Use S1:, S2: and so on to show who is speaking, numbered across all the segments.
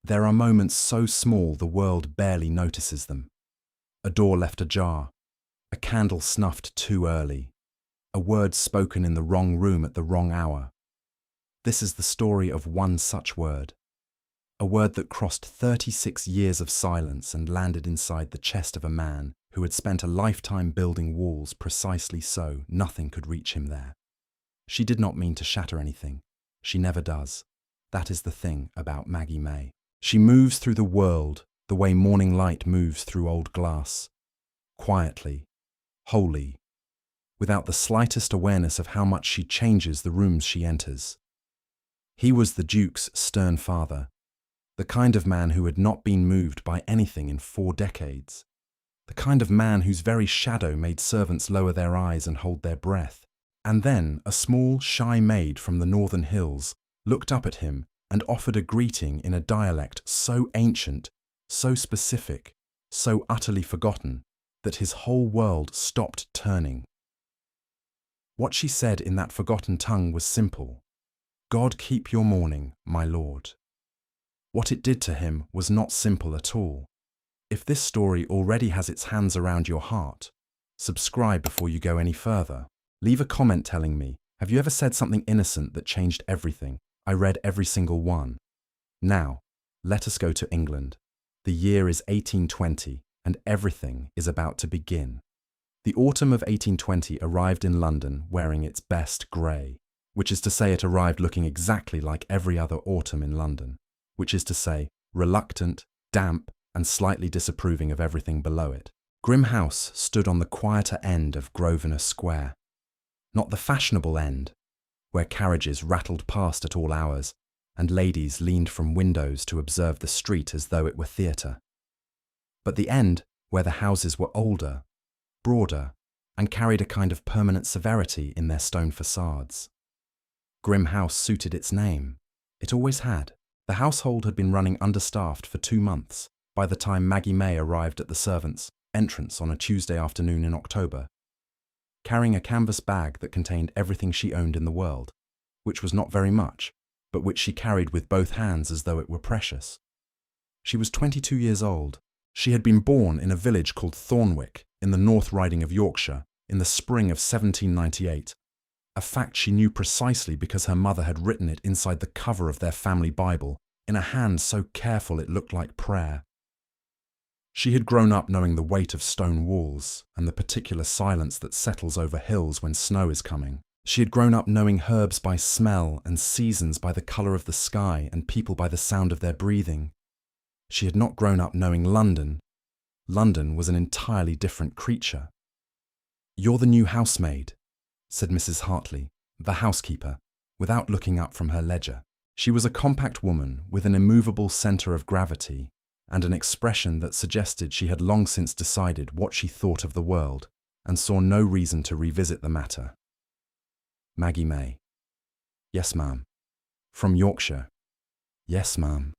S1: There are moments so small the world barely notices them. A door left ajar, a candle snuffed too early, a word spoken in the wrong room at the wrong hour. This is the story of one such word. A word that crossed 36 years of silence and landed inside the chest of a man who had spent a lifetime building walls precisely so nothing could reach him there. She did not mean to shatter anything. She never does. That is the thing about Maggie May. She moves through the world the way morning light moves through old glass. Quietly, wholly, without the slightest awareness of how much she changes the rooms she enters. He was the Duke's stern father, the kind of man who had not been moved by anything in 4 decades, the kind of man whose very shadow made servants lower their eyes and hold their breath. And then a small, shy maid from the northern hills looked up at him and offered a greeting in a dialect so ancient, so specific, so utterly forgotten, that his whole world stopped turning. What she said in that forgotten tongue was simple: "God keep your morning, my lord." What it did to him was not simple at all. If this story already has its hands around your heart, subscribe before you go any further. Leave a comment telling me, have you ever said something innocent that changed everything? I read every single one. Now, let us go to England. The year is 1820, and everything is about to begin. The autumn of 1820 arrived in London wearing its best grey, which is to say it arrived looking exactly like every other autumn in London, which is to say reluctant, damp, and slightly disapproving of everything below it. Grimm House stood on the quieter end of Grosvenor Square. Not the fashionable end, where carriages rattled past at all hours and ladies leaned from windows to observe the street as though it were theatre, but the end where the houses were older, broader, and carried a kind of permanent severity in their stone facades. Grimm House suited its name. It always had. The household had been running understaffed for 2 months by the time Maggie May arrived at the servants' entrance on a Tuesday afternoon in October, carrying a canvas bag that contained everything she owned in the world, which was not very much, but which she carried with both hands as though it were precious. She was 22 years old. She had been born in a village called Thornwick in the North Riding of Yorkshire in the spring of 1798, a fact she knew precisely because her mother had written it inside the cover of their family Bible in a hand so careful it looked like prayer. She had grown up knowing the weight of stone walls and the particular silence that settles over hills when snow is coming. She had grown up knowing herbs by smell and seasons by the colour of the sky and people by the sound of their breathing. She had not grown up knowing London. London was an entirely different creature. "You're the new housemaid," said Mrs. Hartley, the housekeeper, without looking up from her ledger. She was a compact woman with an immovable centre of gravity and an expression that suggested she had long since decided what she thought of the world and saw no reason to revisit the matter. Maggie May. "Yes, ma'am." "From Yorkshire." "Yes, ma'am."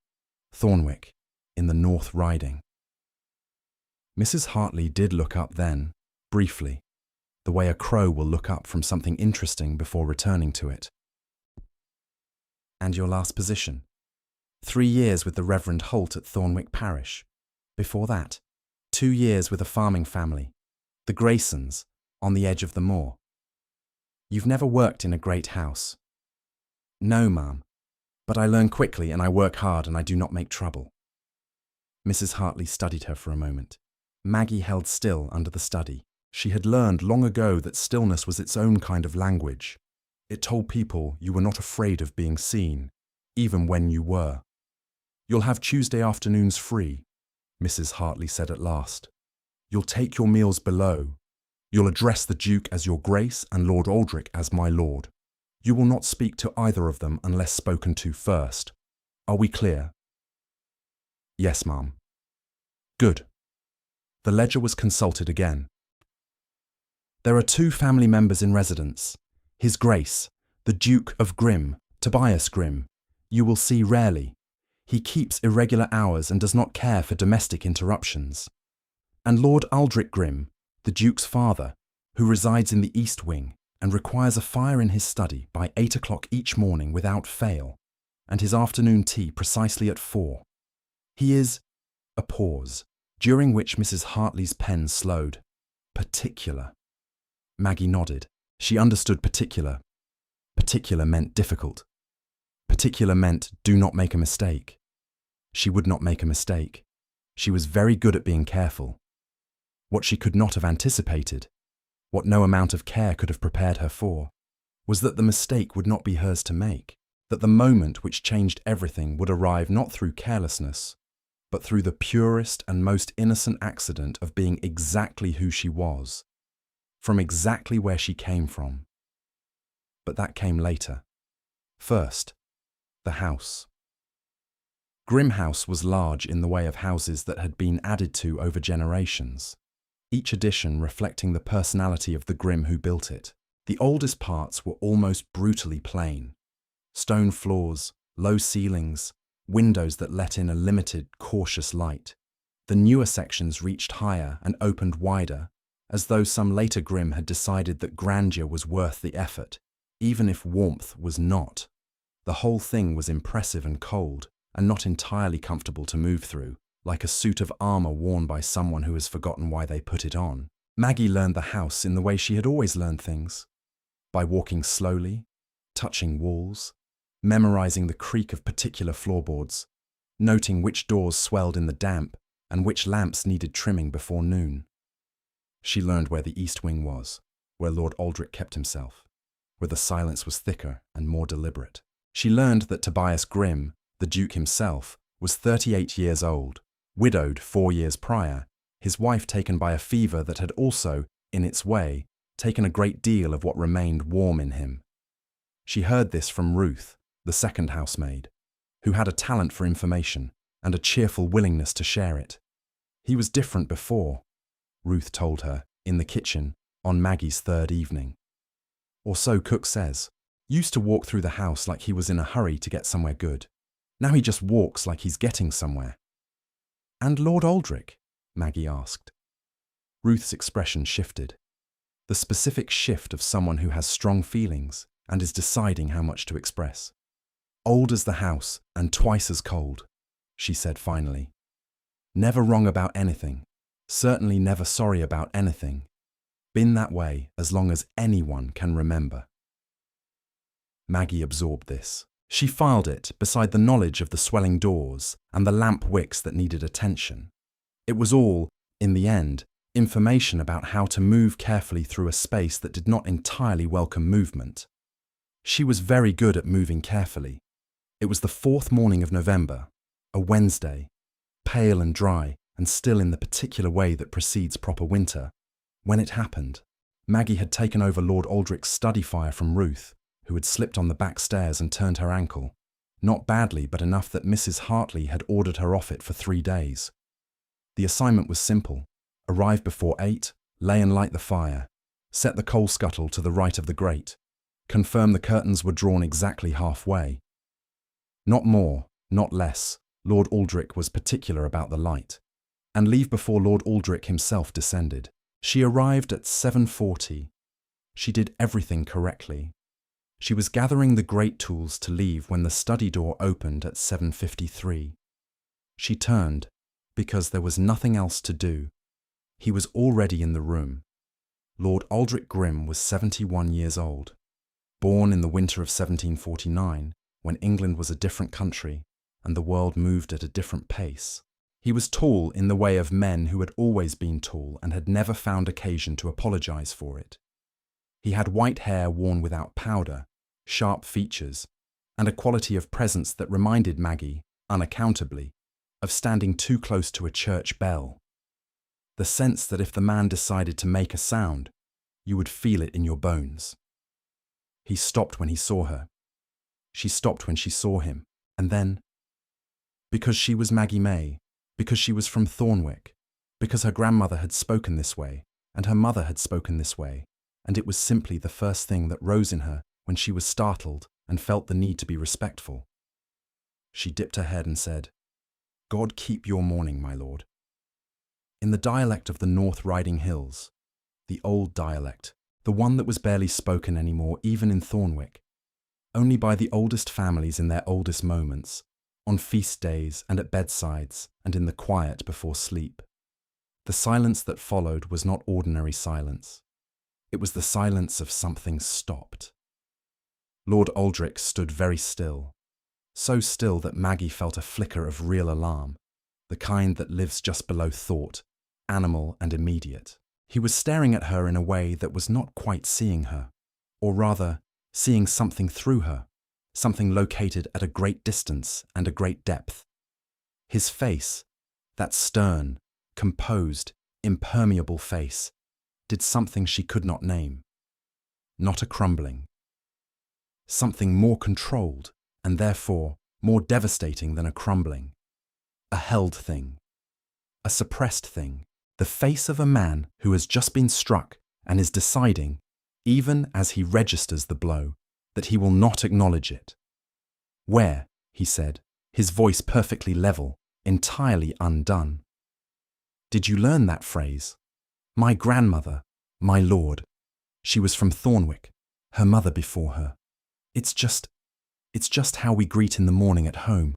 S1: "Thornwick, in the North Riding." Mrs. Hartley did look up then, briefly, the way a crow will look up from something interesting before returning to it. "And your last position?" 3 years with the Reverend Holt at Thornwick Parish. Before that, 2 years with a farming family, the Graysons, on the edge of the moor." "You've never worked in a great house?" "No, ma'am, but I learn quickly and I work hard and I do not make trouble." Mrs. Hartley studied her for a moment. Maggie held still under the study. She had learned long ago that stillness was its own kind of language. It told people you were not afraid of being seen, even when you were. "You'll have Tuesday afternoons free," Mrs. Hartley said at last. "You'll take your meals below. You'll address the Duke as your Grace and Lord Aldric as my Lord. You will not speak to either of them unless spoken to first. Are we clear?" "Yes, ma'am." "Good." The ledger was consulted again. "There are 2 family members in residence. His Grace, the Duke of Grimm, Tobias Grimm, you will see rarely. He keeps irregular hours and does not care for domestic interruptions. And Lord Aldric Grimm, the Duke's father, who resides in the East Wing and requires a fire in his study by 8 o'clock each morning without fail, and his afternoon tea precisely at 4. He is— A pause, during which Mrs. Hartley's pen slowed. Particular. Maggie nodded. She understood particular. Particular meant difficult. Particular meant do not make a mistake. She would not make a mistake. She was very good at being careful. What she could not have anticipated, what no amount of care could have prepared her for, was that the mistake would not be hers to make, that the moment which changed everything would arrive not through carelessness, but through the purest and most innocent accident of being exactly who she was, from exactly where she came from. But that came later. First, the house. Grimm House was large in the way of houses that had been added to over generations, each addition reflecting the personality of the Grimm who built it. The oldest parts were almost brutally plain. Stone floors, low ceilings, windows that let in a limited, cautious light. The newer sections reached higher and opened wider, as though some later Grimm had decided that grandeur was worth the effort, even if warmth was not. The whole thing was impressive and cold, and not entirely comfortable to move through, like a suit of armour worn by someone who has forgotten why they put it on. Maggie learned the house in the way she had always learned things, by walking slowly, touching walls, memorising the creak of particular floorboards, noting which doors swelled in the damp and which lamps needed trimming before noon. She learned where the east wing was, where Lord Aldric kept himself, where the silence was thicker and more deliberate. She learned that Tobias Grimm, the Duke himself, was 38 years old, widowed 4 years prior, his wife taken by a fever that had also, in its way, taken a great deal of what remained warm in him. She heard this from Ruth, the second housemaid, who had a talent for information and a cheerful willingness to share it. He was different before, Ruth told her, in the kitchen, on Maggie's third evening. Or so Cook says. Used to walk through the house like he was in a hurry to get somewhere good. Now he just walks like he's getting somewhere. And Lord Aldric? Maggie asked. Ruth's expression shifted. The specific shift of someone who has strong feelings and is deciding how much to express. Old as the house and twice as cold, she said finally. Never wrong about anything, certainly never sorry about anything. Been that way as long as anyone can remember. Maggie absorbed this. She filed it beside the knowledge of the swelling doors and the lamp wicks that needed attention. It was all, in the end, information about how to move carefully through a space that did not entirely welcome movement. She was very good at moving carefully. It was the 4th morning of November, a Wednesday, pale and dry and still in the particular way that precedes proper winter. When it happened, Maggie had taken over Lord Aldric's study fire from Ruth, who had slipped on the back stairs and turned her ankle. Not badly, but enough that Mrs. Hartley had ordered her off it for 3 days. The assignment was simple. Arrive before 8, lay and light the fire, set the coal scuttle to the right of the grate, confirm the curtains were drawn exactly halfway. Not more, not less, Lord Aldric was particular about the light, and leave before Lord Aldric himself descended. She arrived at 7:40. She did everything correctly. She was gathering the grate tools to leave when the study door opened at 7:53. She turned, because there was nothing else to do. He was already in the room. Lord Aldric Grimm was 71 years old, born in the winter of 1749, when England was a different country and the world moved at a different pace. He was tall in the way of men who had always been tall and had never found occasion to apologize for it. He had white hair worn without powder, sharp features, and a quality of presence that reminded Maggie, unaccountably, of standing too close to a church bell. The sense that if the man decided to make a sound, you would feel it in your bones. He stopped when he saw her. She stopped when she saw him, and then, because she was Maggie May, because she was from Thornwick, because her grandmother had spoken this way, and her mother had spoken this way, and it was simply the first thing that rose in her when she was startled and felt the need to be respectful. She dipped her head and said, "God keep your morning, my lord." In the dialect of the North Riding Hills, the old dialect, the one that was barely spoken anymore even in Thornwick, only by the oldest families in their oldest moments, on feast days and at bedsides and in the quiet before sleep. The silence that followed was not ordinary silence. It was the silence of something stopped. Lord Aldric stood very still, so still that Maggie felt a flicker of real alarm, the kind that lives just below thought, animal and immediate. He was staring at her in a way that was not quite seeing her, or rather, seeing something through her, something located at a great distance and a great depth. His face, that stern, composed, impermeable face, did something she could not name. Not a crumbling. Something more controlled, and therefore more devastating than a crumbling. A held thing. A suppressed thing. The face of a man who has just been struck and is deciding, even as he registers the blow, that he will not acknowledge it. Where, he said, his voice perfectly level, entirely undone. Did you learn that phrase? My grandmother, my lord. She was from Thornwick, her mother before her. It's just how we greet in the morning at home.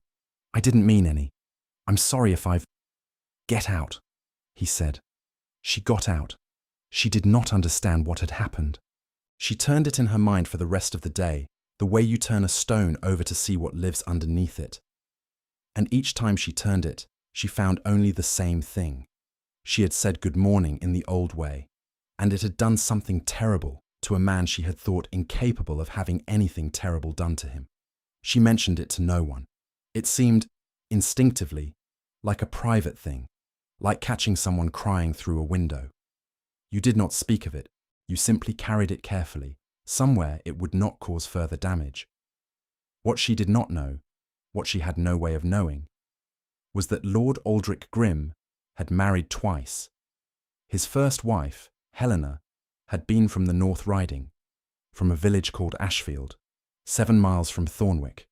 S1: I didn't mean any. I'm sorry if I've... Get out, he said. She got out. She did not understand what had happened. She turned it in her mind for the rest of the day, the way you turn a stone over to see what lives underneath it. And each time she turned it, she found only the same thing. She had said good morning in the old way, and it had done something terrible to a man she had thought incapable of having anything terrible done to him. She mentioned it to no one. It seemed, instinctively, like a private thing, like catching someone crying through a window. You did not speak of it, you simply carried it carefully, somewhere it would not cause further damage. What she did not know, what she had no way of knowing, was that Lord Aldric Grimm had married twice. His first wife, Helena, had been from the North Riding, from a village called Ashfield, 7 miles from Thornwick.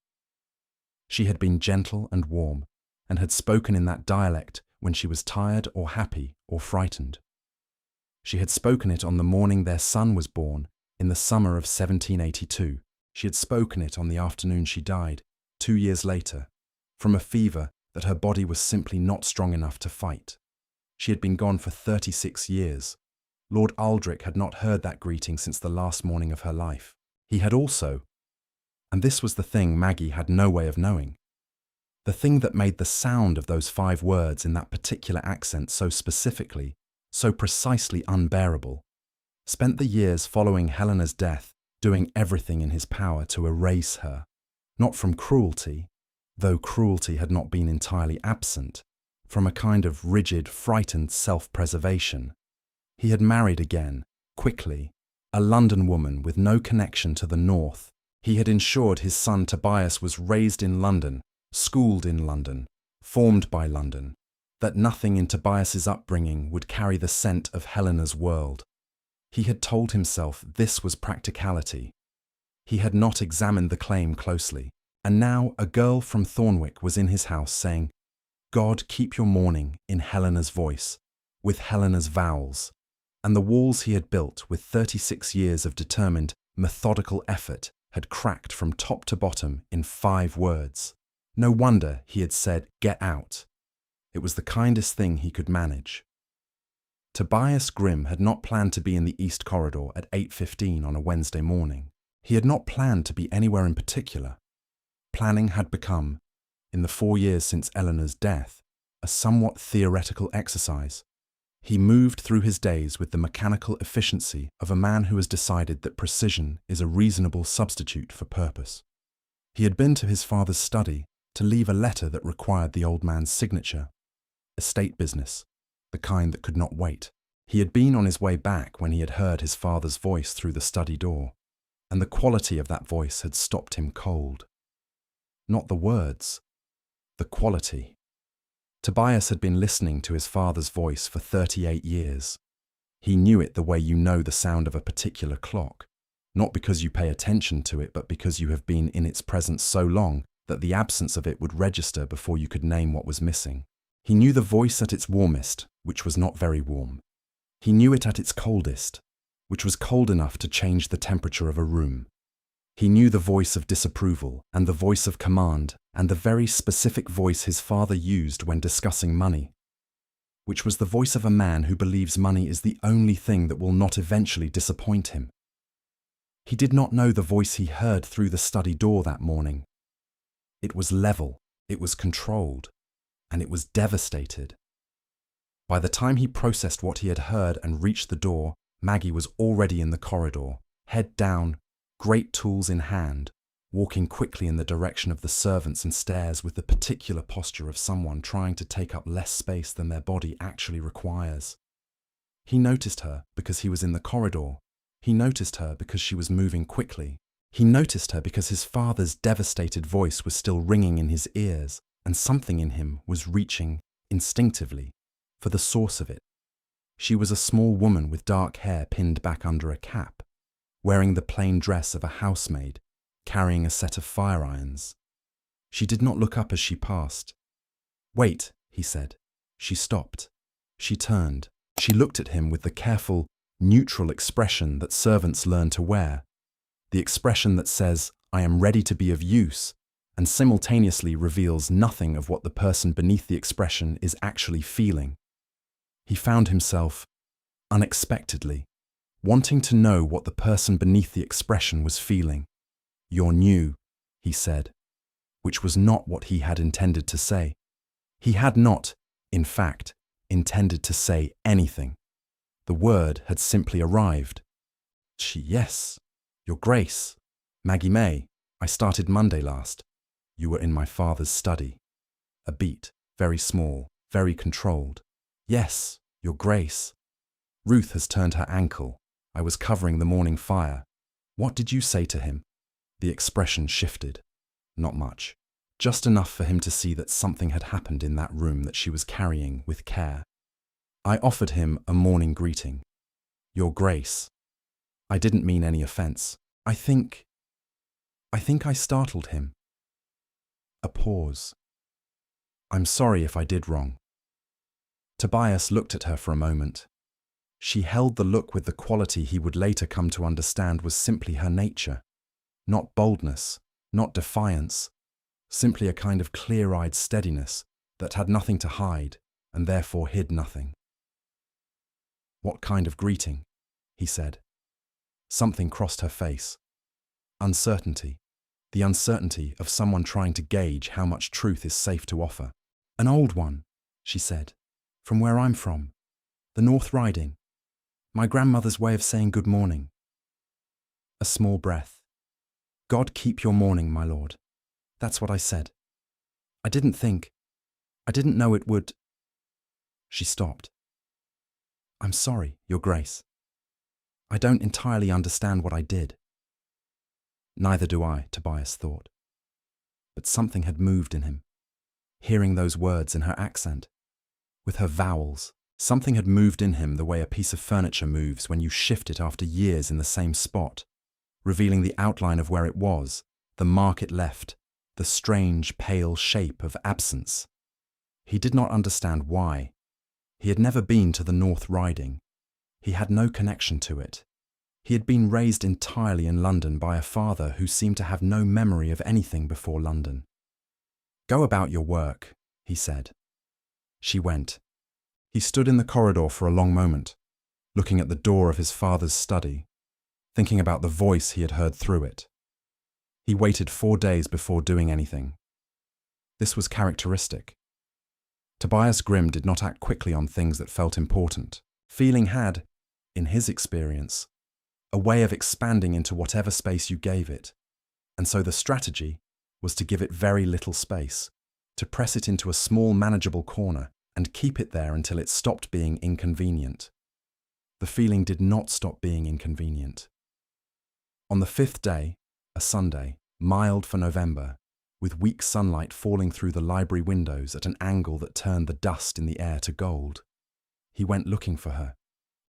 S1: She had been gentle and warm, and had spoken in that dialect when she was tired or happy or frightened. She had spoken it on the morning their son was born, in the summer of 1782. She had spoken it on the afternoon she died, 2 years later, from a fever that her body was simply not strong enough to fight. She had been gone for 36 years. Lord Aldric had not heard that greeting since the last morning of her life. He had also, and this was the thing Maggie had no way of knowing, the thing that made the sound of those 5 words in that particular accent so specifically, so precisely unbearable, spent the years following Helena's death doing everything in his power to erase her, not from cruelty, though cruelty had not been entirely absent, from a kind of rigid, frightened self-preservation. He had married again, quickly, a London woman with no connection to the north. He had ensured his son Tobias was raised in London, schooled in London, formed by London, that nothing in Tobias's upbringing would carry the scent of Helena's world. He had told himself this was practicality. He had not examined the claim closely, and now a girl from Thornwick was in his house saying, God, keep your mourning in Helena's voice, with Helena's vowels, and the walls he had built with 36 years of determined, methodical effort had cracked from top to bottom in 5 words. No wonder he had said, get out. It was the kindest thing he could manage. Tobias Grimm had not planned to be in the East Corridor at 8:15 on a Wednesday morning. He had not planned to be anywhere in particular. Planning had become, in the 4 years since Eleanor's death, a somewhat theoretical exercise. He moved through his days with the mechanical efficiency of a man who has decided that precision is a reasonable substitute for purpose. He had been to his father's study to leave a letter that required the old man's signature. Estate business, the kind that could not wait. He had been on his way back when he had heard his father's voice through the study door, and the quality of that voice had stopped him cold. Not the words, the quality. Tobias had been listening to his father's voice for 38 years. He knew it the way you know the sound of a particular clock, not because you pay attention to it, but because you have been in its presence so long that the absence of it would register before you could name what was missing. He knew the voice at its warmest, which was not very warm. He knew it at its coldest, which was cold enough to change the temperature of a room. He knew the voice of disapproval and the voice of command and the very specific voice his father used when discussing money, which was the voice of a man who believes money is the only thing that will not eventually disappoint him. He did not know the voice he heard through the study door that morning. It was level, it was controlled, and it was devastated. By the time he processed what he had heard and reached the door, Maggie was already in the corridor, head down, great tools in hand, walking quickly in the direction of the servants and stairs with the particular posture of someone trying to take up less space than their body actually requires. He noticed her because he was in the corridor. He noticed her because she was moving quickly. He noticed her because his father's devastated voice was still ringing in his ears, and something in him was reaching, instinctively, for the source of it. She was a small woman with dark hair pinned back under a cap, wearing the plain dress of a housemaid, carrying a set of fire irons. She did not look up as she passed. "Wait," he said. She stopped. She turned. She looked at him with the careful, neutral expression that servants learn to wear, the expression that says, "I am ready to be of use," and simultaneously reveals nothing of what the person beneath the expression is actually feeling. He found himself, unexpectedly, wanting to know what the person beneath the expression was feeling. "You're new," he said, which was not what he had intended to say. He had not, in fact, intended to say anything. The word had simply arrived. "Yes, Your Grace, Maggie May, I started Monday last. You were in my father's study." A beat, very small, very controlled. "Yes, Your Grace. Ruth has turned her ankle. I was covering the morning fire. What did you say to him?" The expression shifted. Not much. Just enough for him to see that something had happened in that room that she was carrying with care. "I offered him a morning greeting. Your Grace. I didn't mean any offense. I think I startled him." A pause. "I'm sorry if I did wrong." Tobias looked at her for a moment. She held the look with the quality he would later come to understand was simply her nature. Not boldness, not defiance, simply a kind of clear-eyed steadiness that had nothing to hide and therefore hid nothing. "What kind of greeting?" he said. Something crossed her face. Uncertainty. The uncertainty of someone trying to gauge how much truth is safe to offer. "An old one," she said, "from where I'm from. The North Riding. My grandmother's way of saying good morning." A small breath. "God keep your morning, my lord. That's what I said. I didn't know it would." She stopped. "I'm sorry, Your Grace. I don't entirely understand what I did." Neither do I, Tobias thought. But something had moved in him. Hearing those words in her accent, with her vowels, something had moved in him the way a piece of furniture moves when you shift it after years in the same spot, revealing the outline of where it was, the mark it left, the strange, pale shape of absence. He did not understand why. He had never been to the North Riding. He had no connection to it. He had been raised entirely in London by a father who seemed to have no memory of anything before London. "Go about your work," he said. She went. He stood in the corridor for a long moment, looking at the door of his father's study, thinking about the voice he had heard through it. He waited 4 days before doing anything. This was characteristic. Tobias Grimm did not act quickly on things that felt important. Feeling had, in his experience, a way of expanding into whatever space you gave it, and so the strategy was to give it very little space, to press it into a small manageable corner and keep it there until it stopped being inconvenient. The feeling did not stop being inconvenient. On the 5th day, a Sunday, mild for November, with weak sunlight falling through the library windows at an angle that turned the dust in the air to gold, he went looking for her.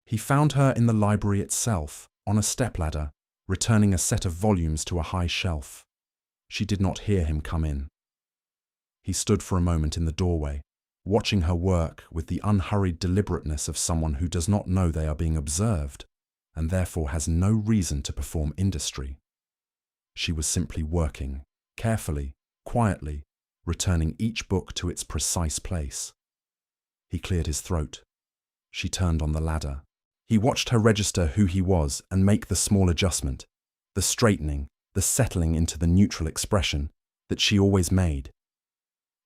S1: He found her in the library itself, on a stepladder, returning a set of volumes to a high shelf. She did not hear him come in. He stood for a moment in the doorway, watching her work with the unhurried deliberateness of someone who does not know they are being observed, and therefore has no reason to perform industry. She was simply working, carefully, quietly, returning each book to its precise place. He cleared his throat. She turned on the ladder. He watched her register who he was and make the small adjustment, the straightening, the settling into the neutral expression that she always made.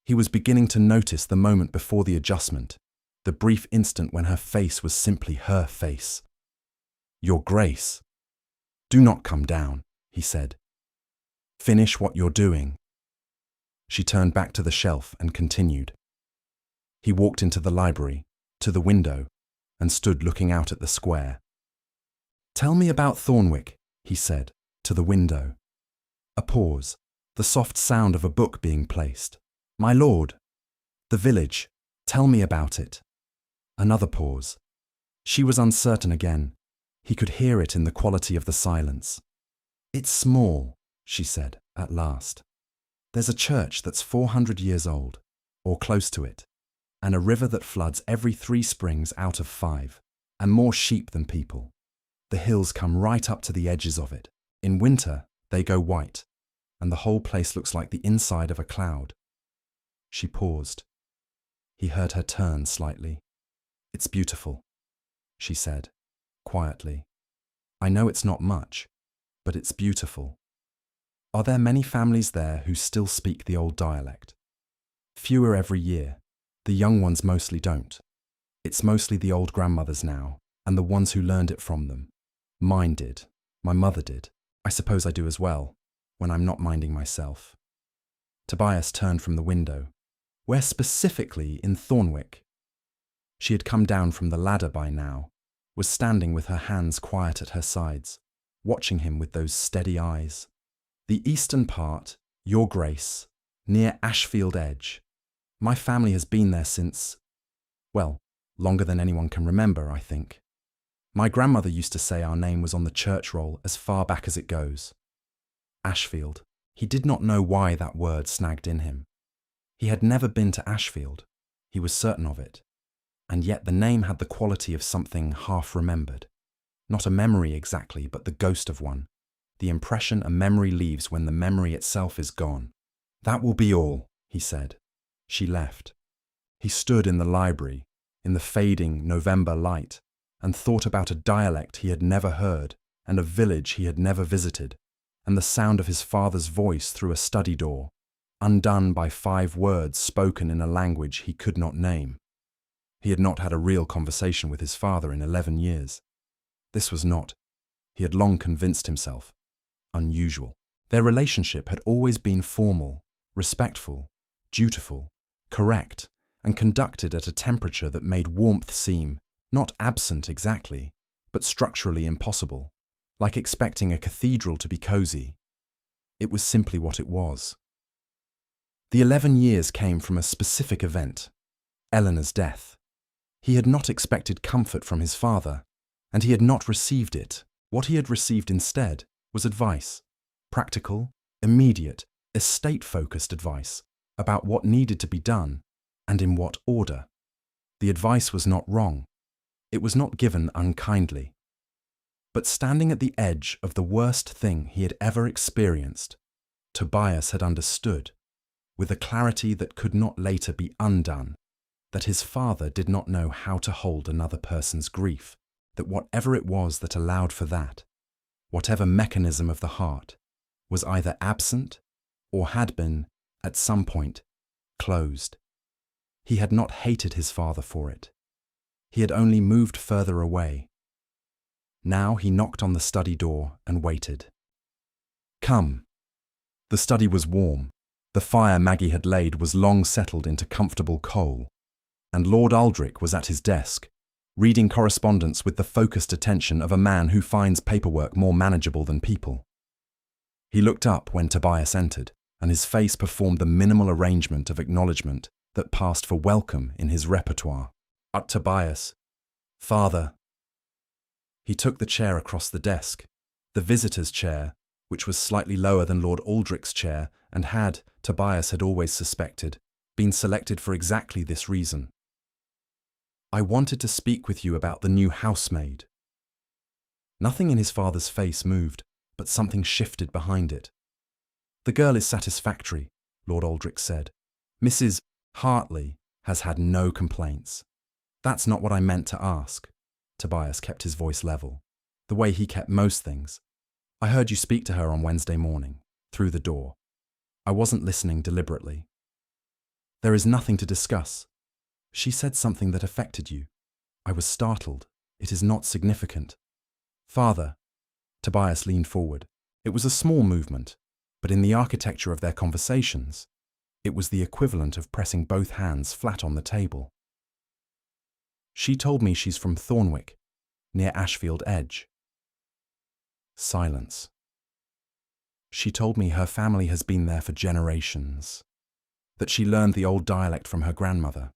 S1: He was beginning to notice the moment before the adjustment, the brief instant when her face was simply her face. "Your Grace, do not come down," he said. "Finish what you're doing." She turned back to the shelf and continued. He walked into the library, to the window, and stood looking out at the square. "Tell me about Thornwick," he said, to the window. A pause, the soft sound of a book being placed. "My lord." "The village. Tell me about it." Another pause. She was uncertain again. He could hear it in the quality of the silence. "It's small," she said, at last. "There's a church that's 400 years old, or close to it, and a river that floods every 3 springs out of 5, and more sheep than people. The hills come right up to the edges of it. In winter, they go white, and the whole place looks like the inside of a cloud." She paused. He heard her turn slightly. "It's beautiful," she said, quietly. "I know it's not much, but it's beautiful." "Are there many families there who still speak the old dialect?" "Fewer every year. The young ones mostly don't. It's mostly the old grandmothers now, and the ones who learned it from them. Mine did. My mother did. I suppose I do as well, when I'm not minding myself." Tobias turned from the window. "Where specifically in Thornwick?" She had come down from the ladder by now, was standing with her hands quiet at her sides, watching him with those steady eyes. "The eastern part, Your Grace, near Ashfield Edge. My family has been there since, well, longer than anyone can remember, I think. My grandmother used to say our name was on the church roll as far back as it goes." Ashfield. He did not know why that word snagged in him. He had never been to Ashfield. He was certain of it. And yet the name had the quality of something half-remembered. Not a memory exactly, but the ghost of one. The impression a memory leaves when the memory itself is gone. "That will be all," he said. She left. He stood in the library, in the fading November light, and thought about a dialect he had never heard, and a village he had never visited, and the sound of his father's voice through a study door, undone by 5 words spoken in a language he could not name. He had not had a real conversation with his father in 11 years. This was not, he had long convinced himself, unusual. Their relationship had always been formal, respectful, dutiful, correct, and conducted at a temperature that made warmth seem, not absent exactly, but structurally impossible, like expecting a cathedral to be cosy. It was simply what it was. The 11 years came from a specific event, Eleanor's death. He had not expected comfort from his father, and he had not received it. What he had received instead was advice, practical, immediate, estate-focused advice about what needed to be done and in what order. The advice was not wrong. It was not given unkindly. But standing at the edge of the worst thing he had ever experienced, Tobias had understood, with a clarity that could not later be undone, that his father did not know how to hold another person's grief, that whatever it was that allowed for that, whatever mechanism of the heart, was either absent or had been, at some point, closed. He had not hated his father for it. He had only moved further away. Now he knocked on the study door and waited. "Come." The study was warm. The fire Maggie had laid was long settled into comfortable coal, and Lord Aldric was at his desk, reading correspondence with the focused attention of a man who finds paperwork more manageable than people. He looked up when Tobias entered, and his face performed the minimal arrangement of acknowledgement that passed for welcome in his repertoire. Tobias. "Father." He took the chair across the desk, the visitor's chair, which was slightly lower than Lord Aldric's chair and had, Tobias had always suspected, been selected for exactly this reason. "I wanted to speak with you about the new housemaid." Nothing in his father's face moved, but something shifted behind it, The girl is satisfactory, Lord Aldric said. Mrs. Hartley has had no complaints. That's not what I meant to ask. Tobias kept his voice level, the way he kept most things. I heard you speak to her on Wednesday morning, through the door. I wasn't listening deliberately. There is nothing to discuss. She said something that affected you. I was startled. It is not significant. Father. Tobias leaned forward. It was a small movement, but in the architecture of their conversations, it was the equivalent of pressing both hands flat on the table. She told me she's from Thornwick, near Ashfield Edge. Silence. She told me her family has been there for generations, that she learned the old dialect from her grandmother.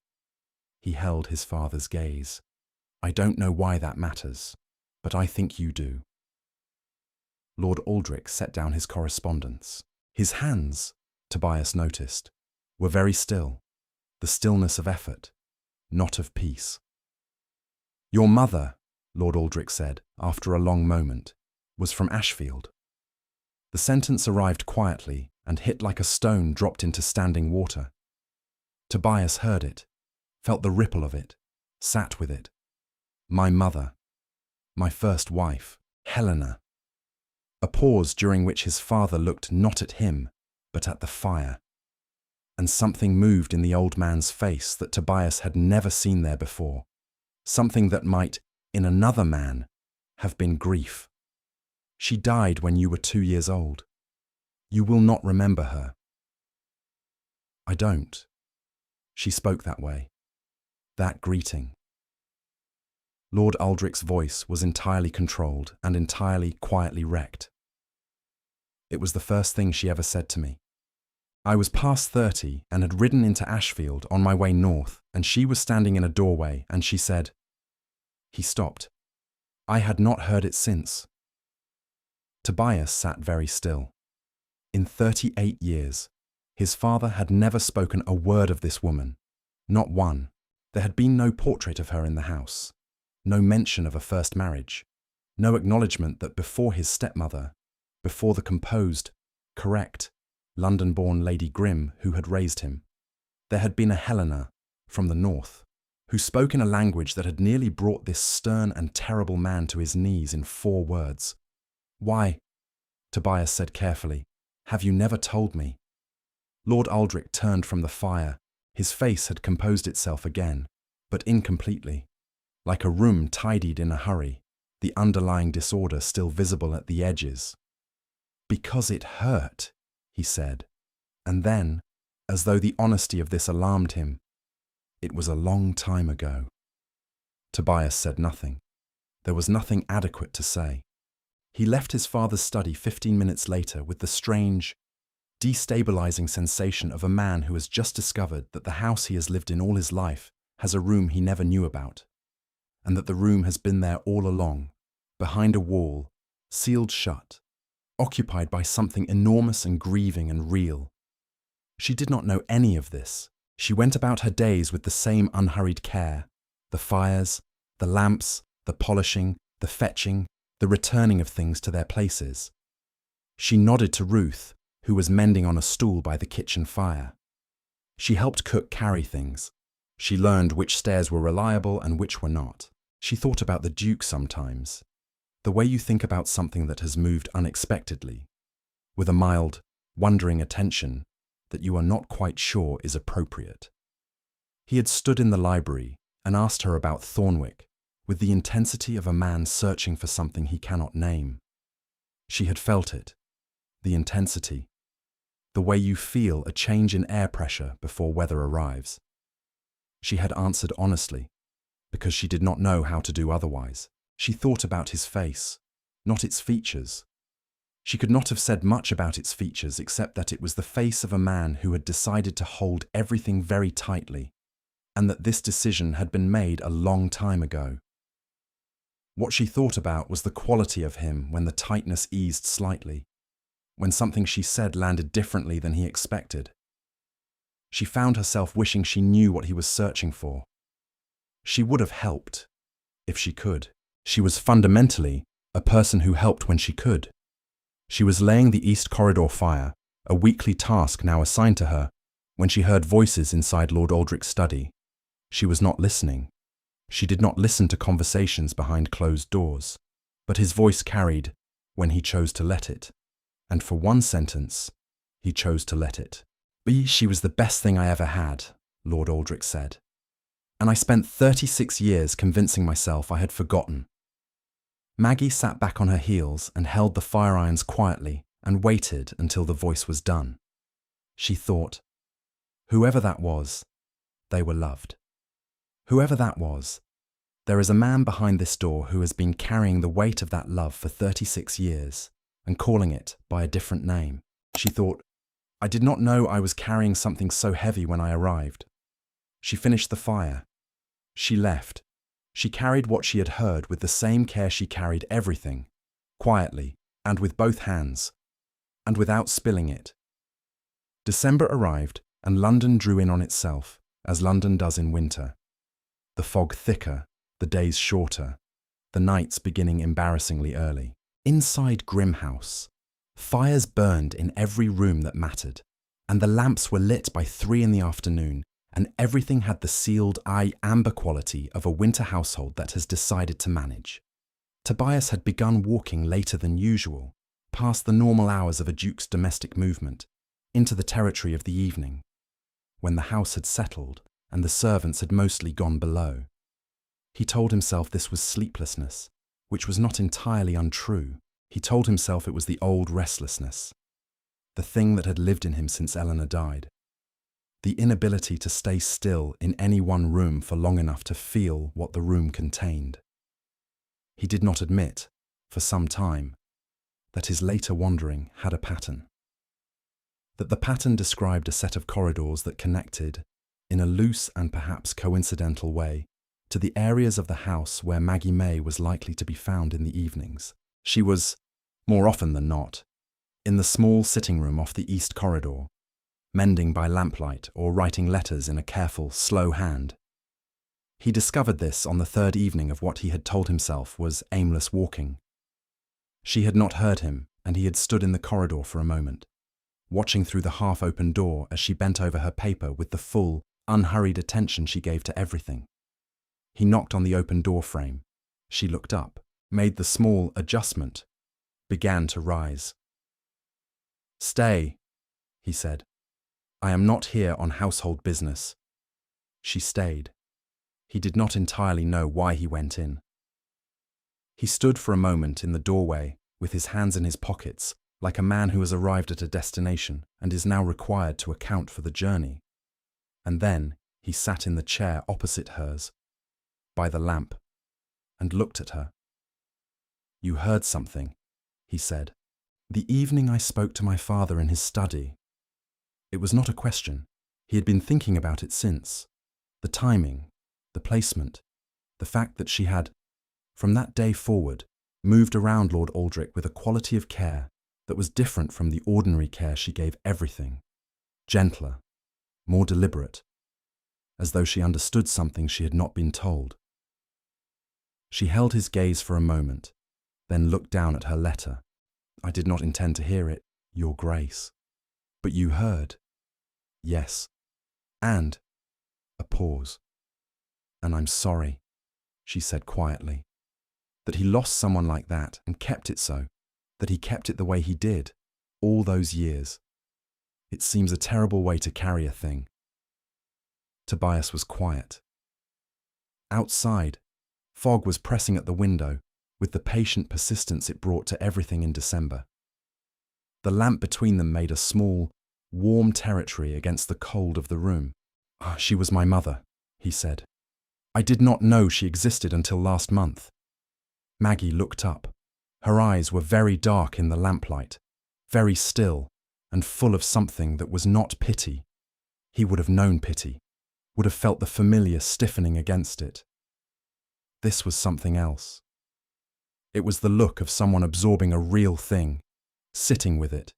S1: He held his father's gaze. I don't know why that matters, but I think you do. Lord Aldric set down his correspondence. His hands, Tobias noticed, were very still, the stillness of effort, not of peace. Your mother, Lord Aldric said, after a long moment, was from Ashfield. The sentence arrived quietly and hit like a stone dropped into standing water. Tobias heard it, felt the ripple of it, sat with it. My mother, my first wife, Helena. A pause during which his father looked not at him, but at the fire. And something moved in the old man's face that Tobias had never seen there before. Something that might, in another man, have been grief. She died when you were 2 years old. You will not remember her. I don't. She spoke that way. That greeting. Lord Aldric's voice was entirely controlled and entirely quietly wrecked. It was the first thing she ever said to me. I was past 30 and had ridden into Ashfield on my way north, and she was standing in a doorway and she said, He stopped. I had not heard it since. Tobias sat very still. In 38 years, his father had never spoken a word of this woman, not one. There had been no portrait of her in the house, no mention of a first marriage, no acknowledgement that before his stepmother, before the composed, correct, London-born Lady Grimm who had raised him, there had been a Helena from the north, who spoke in a language that had nearly brought this stern and terrible man to his knees in 4 words. Why, Tobias said carefully, have you never told me? Lord Aldric turned from the fire. His face had composed itself again, but incompletely, like a room tidied in a hurry, the underlying disorder still visible at the edges. Because it hurt, he said, and then, as though the honesty of this alarmed him, it was a long time ago. Tobias said nothing. There was nothing adequate to say. He left his father's study 15 minutes later with the strange, destabilizing sensation of a man who has just discovered that the house he has lived in all his life has a room he never knew about, and that the room has been there all along, behind a wall, sealed shut, occupied by something enormous and grieving and real. She did not know any of this. She went about her days with the same unhurried care, the fires, the lamps, the polishing, the fetching, the returning of things to their places. She nodded to Ruth, who was mending on a stool by the kitchen fire. She helped cook carry things. She learned which stairs were reliable and which were not. She thought about the Duke sometimes, the way you think about something that has moved unexpectedly, with a mild, wondering attention that you are not quite sure is appropriate. He had stood in the library and asked her about Thornwick, with the intensity of a man searching for something he cannot name. She had felt it, the intensity, the way you feel a change in air pressure before weather arrives. She had answered honestly, because she did not know how to do otherwise. She thought about his face, not its features. She could not have said much about its features except that it was the face of a man who had decided to hold everything very tightly, and that this decision had been made a long time ago. What she thought about was the quality of him when the tightness eased slightly, when something she said landed differently than he expected. She found herself wishing she knew what he was searching for. She would have helped, if she could. She was fundamentally a person who helped when she could. She was laying the East Corridor fire a weekly task now assigned to her, when she heard voices inside Lord Aldric's study. She was not listening. She did not listen to conversations behind closed doors, but his voice carried when he chose to let it. And for one sentence, he chose to let it. She was the best thing I ever had, Lord Aldric said. And I spent 36 years convincing myself I had forgotten. Maggie sat back on her heels and held the fire irons quietly and waited until the voice was done. She thought, whoever that was, they were loved. Whoever that was, there is a man behind this door who has been carrying the weight of that love for 36 years and calling it by a different name. She thought, I did not know I was carrying something so heavy when I arrived. She finished the fire. She left. She carried what she had heard with the same care she carried everything, quietly and with both hands, and without spilling it. December arrived and London drew in on itself, as London does in winter. The fog thicker, the days shorter, the nights beginning embarrassingly early. Inside Grimm House, fires burned in every room that mattered, and the lamps were lit by 3 in the afternoon, and everything had the sealed eye amber quality of a winter household that has decided to manage. Tobias had begun walking later than usual, past the normal hours of a duke's domestic movement, into the territory of the evening, when the house had settled and the servants had mostly gone below. He told himself this was sleeplessness, which was not entirely untrue. He told himself it was the old restlessness, the thing that had lived in him since Eleanor died. The inability to stay still in any one room for long enough to feel what the room contained. He did not admit, for some time, that his later wandering had a pattern. That the pattern described a set of corridors that connected, in a loose and perhaps coincidental way, to the areas of the house where Maggie May was likely to be found in the evenings. She was, more often than not, in the small sitting room off the east corridor, mending by lamplight or writing letters in a careful, slow hand. He discovered this on the 3rd evening of what he had told himself was aimless walking. She had not heard him, and he had stood in the corridor for a moment, watching through the half-open door as she bent over her paper with the full, unhurried attention she gave to everything. He knocked on the open door frame. She looked up, made the small adjustment, began to rise. "Stay," he said. "I am not here on household business." She stayed. He did not entirely know why he went in. He stood for a moment in the doorway with his hands in his pockets, like a man who has arrived at a destination and is now required to account for the journey. And then he sat in the chair opposite hers, by the lamp, and looked at her. "You heard something," he said. "The evening I spoke to my father in his study." It was not a question. He had been thinking about it since. The timing, the placement, the fact that she had, from that day forward, moved around Lord Aldric with a quality of care that was different from the ordinary care she gave everything, gentler, more deliberate, as though she understood something she had not been told. She held his gaze for a moment, then looked down at her letter. "I did not intend to hear it, Your Grace." "But you heard." "Yes." And a pause. "And I'm sorry," she said quietly, "that he lost someone like that and kept it so, that he kept it the way he did, all those years. It seems a terrible way to carry a thing." Tobias was quiet. Outside, fog was pressing at the window with the patient persistence it brought to everything in December. The lamp between them made a small, warm territory against the cold of the room. "She was my mother," he said. "I did not know she existed until last month." Maggie looked up. Her eyes were very dark in the lamplight, very still and full of something that was not pity. He would have known pity, would have felt the familiar stiffening against it. This was something else. It was the look of someone absorbing a real thing, sitting with it,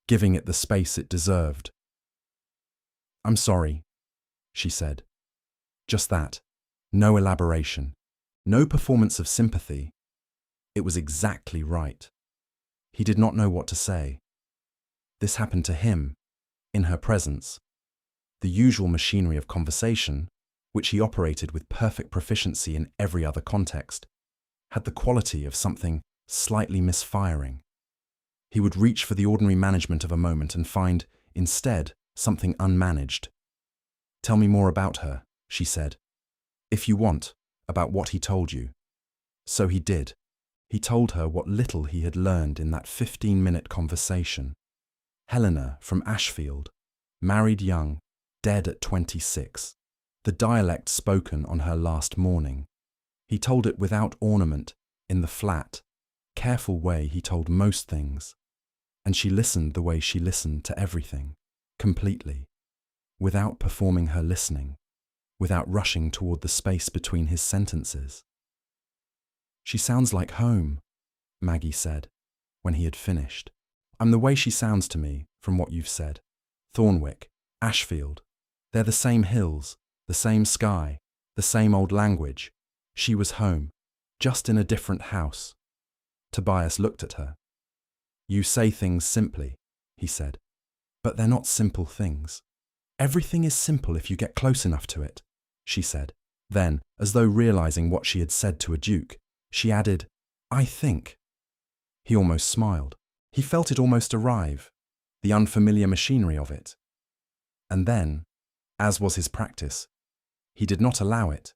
S1: giving it the space it deserved. "I'm sorry," she said. Just that. No elaboration. No performance of sympathy. It was exactly right. He did not know what to say. This happened to him, in her presence. The usual machinery of conversation, which he operated with perfect proficiency in every other context, had the quality of something slightly misfiring. He would reach for the ordinary management of a moment and find, instead, something unmanaged. "Tell me more about her," she said. "If you want, about what he told you." So he did. He told her what little he had learned in that 15-minute conversation. Helena from Ashfield, married young, dead at 26. The dialect spoken on her last morning. He told it without ornament, in the flat, careful way he told most things. And she listened the way she listened to everything, completely, without performing her listening, without rushing toward the space between his sentences. "She sounds like home," Maggie said, when he had finished. "I'm the way she sounds to me, from what you've said. Thornwick, Ashfield, they're the same hills, the same sky, the same old language. She was home, just in a different house." Tobias looked at her. "You say things simply," he said, "but they're not simple things." "Everything is simple if you get close enough to it," she said. Then, as though realizing what she had said to a duke, she added, "I think." He almost smiled. He felt it almost arrive, the unfamiliar machinery of it. And then, as was his practice, he did not allow it.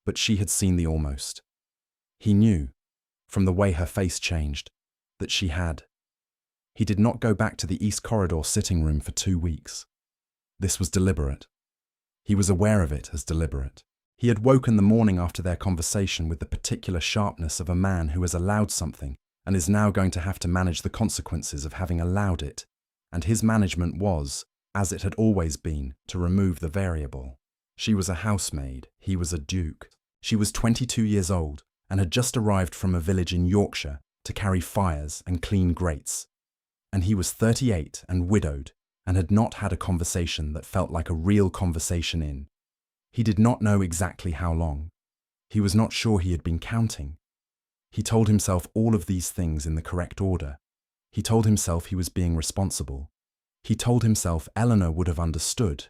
S1: But she had seen the almost. He knew, from the way her face changed, that she had. He did not go back to the East Corridor sitting room for 2 weeks. This was deliberate. He was aware of it as deliberate. He had woken the morning after their conversation with the particular sharpness of a man who has allowed something and is now going to have to manage the consequences of having allowed it, and his management was, as it had always been, to remove the variable. She was a housemaid, he was a duke. She was 22 years old and had just arrived from a village in Yorkshire to carry fires and clean grates. And he was 38 and widowed and had not had a conversation that felt like a real conversation in. He did not know exactly how long. He was not sure he had been counting. He told himself all of these things in the correct order. He told himself he was being responsible. He told himself Eleanor would have understood.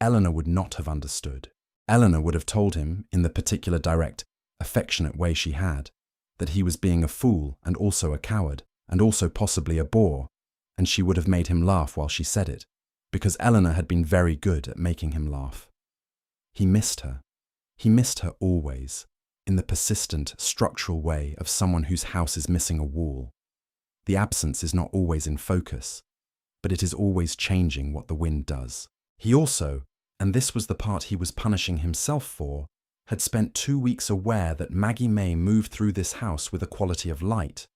S1: Eleanor would not have understood. Eleanor would have told him, in the particular direct, affectionate way she had, that he was being a fool and also a coward, and also possibly a bore, and she would have made him laugh while she said it, because Eleanor had been very good at making him laugh. He missed her. He missed her always, in the persistent, structural way of someone whose house is missing a wall. The absence is not always in focus, but it is always changing what the wind does. He also, and this was the part he was punishing himself for, had spent 2 weeks aware that Maggie May moved through this house with a quality of light,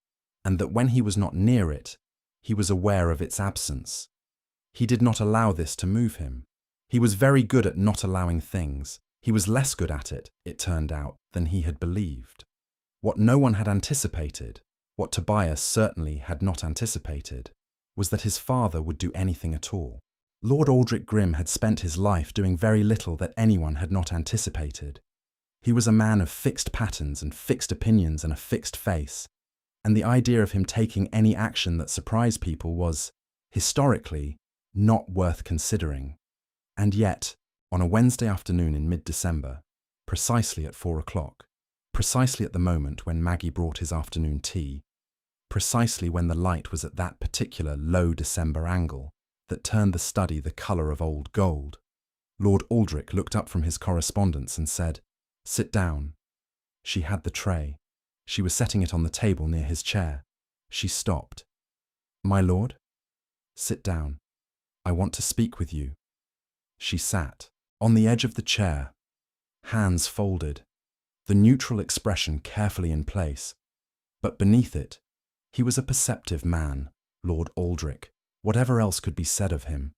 S1: and that when he was not near it, he was aware of its absence. He did not allow this to move him. He was very good at not allowing things. He was less good at it, it turned out, than he had believed. What no one had anticipated, what Tobias certainly had not anticipated, was that his father would do anything at all. Lord Aldric Grimm had spent his life doing very little that anyone had not anticipated. He was a man of fixed patterns and fixed opinions and a fixed face, and the idea of him taking any action that surprised people was, historically, not worth considering. And yet, on a Wednesday afternoon in mid-December, precisely at 4 o'clock, precisely at the moment when Maggie brought his afternoon tea, precisely when the light was at that particular low December angle that turned the study the colour of old gold, Lord Aldric looked up from his correspondence and said, "Sit down." She had the tray. She was setting it on the table near his chair. She stopped. "My lord?" "Sit down. I want to speak with you." She sat, on the edge of the chair, hands folded, the neutral expression carefully in place, but beneath it, he was a perceptive man, Lord Aldric, whatever else could be said of him,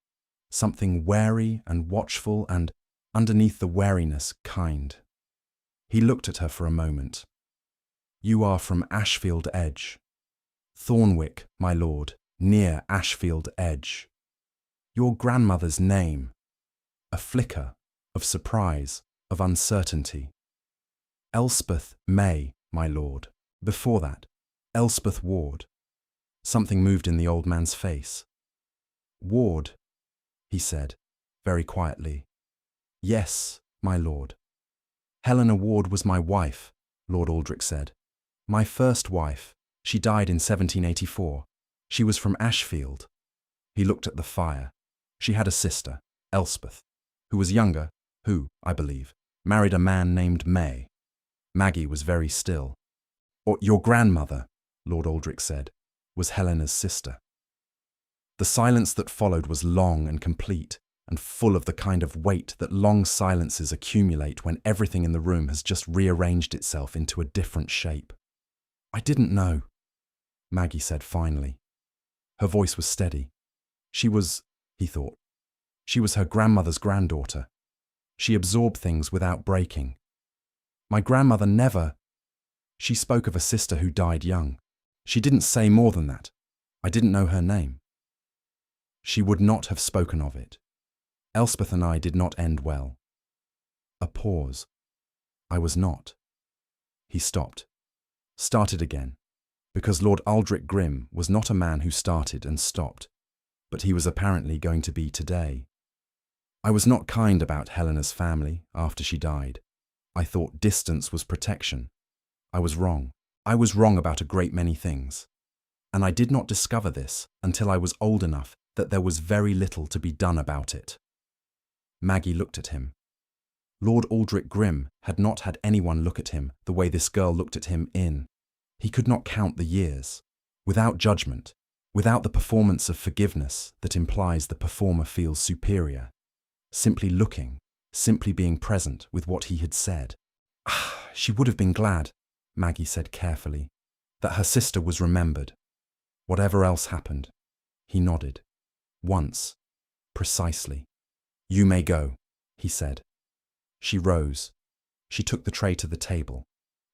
S1: something wary and watchful and, underneath the wariness, kind. He looked at her for a moment. "You are from Ashfield Edge." "Thornwick, my lord, near Ashfield Edge." "Your grandmother's name?" A flicker of surprise, of uncertainty. "Elspeth May, my lord. Before that, Elspeth Ward." Something moved in the old man's face. Ward, he said, very quietly. Yes, my lord. Helena Ward was my wife, Lord Aldric said. My first wife. She died in 1784. She was from Ashfield. He looked at the fire. She had a sister, Elspeth, who was younger, who, I believe, married a man named May. Maggie was very still. Or your grandmother, Lord Aldric said, was Helena's sister. The silence that followed was long and complete, and full of the kind of weight that long silences accumulate when everything in the room has just rearranged itself into a different shape. I didn't know, Maggie said finally. Her voice was steady. She was, he thought, she was her grandmother's granddaughter. She absorbed things without breaking. My grandmother never. She spoke of a sister who died young. She didn't say more than that. I didn't know her name. She would not have spoken of it. Elspeth and I did not end well. A pause. I was not. He stopped. Started again, because Lord Aldric Grimm was not a man who started and stopped, but he was apparently going to be today. I was not kind about Helena's family after she died. I thought distance was protection. I was wrong. I was wrong about a great many things. And I did not discover this until I was old enough that there was very little to be done about it. Maggie looked at him. Lord Aldric Grimm had not had anyone look at him the way this girl looked at him in. He could not count the years. Without judgment, without the performance of forgiveness that implies the performer feels superior. Simply looking, simply being present with what he had said. She would have been glad, Maggie said carefully, that her sister was remembered. Whatever else happened. He nodded. Once. Precisely. You may go, he said. She rose. She took the tray to the table.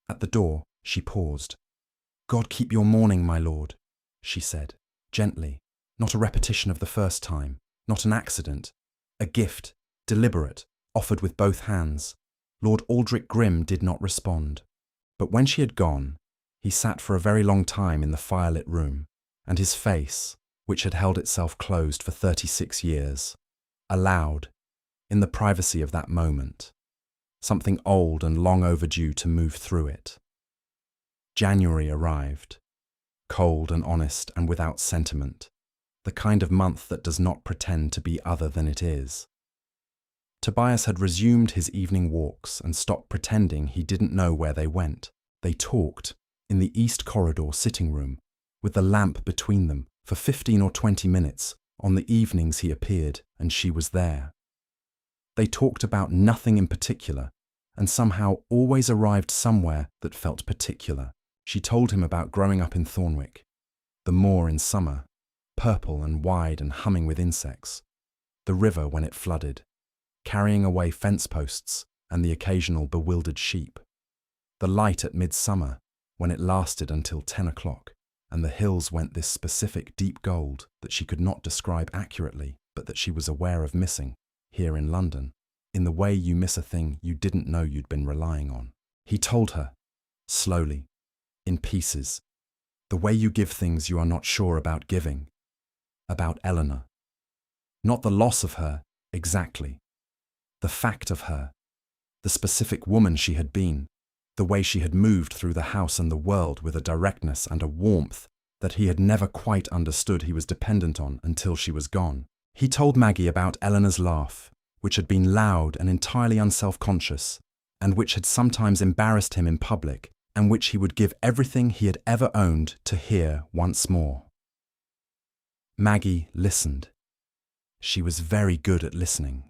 S1: At the door, she paused. God keep your mourning, my lord, she said, gently, not a repetition of the first time, not an accident, a gift, deliberate, offered with both hands. Lord Aldric Grimm did not respond. But when she had gone, he sat for a very long time in the firelit room, and his face, which had held itself closed for 36 years, allowed, in the privacy of that moment, something old and long overdue to move through it. January arrived, cold and honest and without sentiment, the kind of month that does not pretend to be other than it is. Tobias had resumed his evening walks and stopped pretending he didn't know where they went. They talked, in the east corridor sitting room, with the lamp between them, for 15 or 20 minutes, on the evenings he appeared and she was there. They talked about nothing in particular, and somehow always arrived somewhere that felt particular. She told him about growing up in Thornwick, the moor in summer, purple and wide and humming with insects, the river when it flooded, carrying away fence posts and the occasional bewildered sheep, the light at midsummer when it lasted until 10 o'clock, and the hills went this specific deep gold that she could not describe accurately, but that she was aware of missing, here in London, in the way you miss a thing you didn't know you'd been relying on. He told her, slowly, in pieces, the way you give things you are not sure about giving, about Eleanor. Not the loss of her, exactly. The fact of her, the specific woman she had been, the way she had moved through the house and the world with a directness and a warmth that he had never quite understood he was dependent on until she was gone. He told Maggie about Eleanor's laugh, which had been loud and entirely unself-conscious, and which had sometimes embarrassed him in public, and which he would give everything he had ever owned to hear once more. Maggie listened. She was very good at listening.